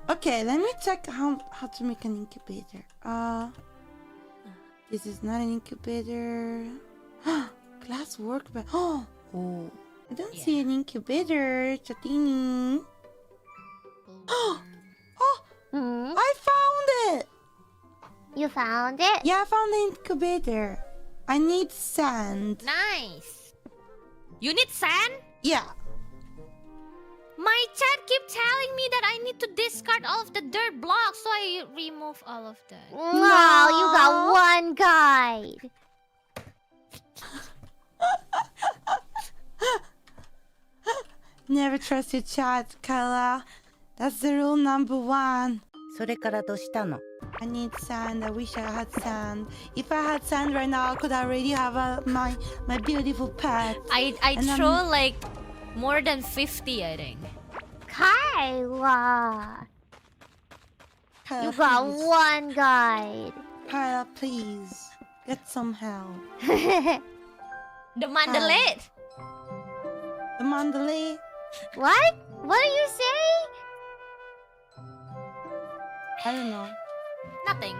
Okay, let me check how to make an incubator. This is not an incubator. Glass workbench. Oh, I don't see an incubator, Chatini. Oh, I found it. You found it? Yeah, I found the incubator. I need sand. Nice. You need sand? Yeah. My chat keep telling me that I need to discard all of the dirt blocks, so I remove all of that. No, you got one guide. Never trust your chat, Kaela. That's the rule number 1. それからどうしたの? I need sand. I wish I had sand. If I had sand right now, I could already have my beautiful pet. I throw like more than 50, I think. Kaela, Kaela, you got please. one guide. Kaela, please. Get some help. The Mandalay. The Mandalay? What? What are you saying? I don't know. Nothing.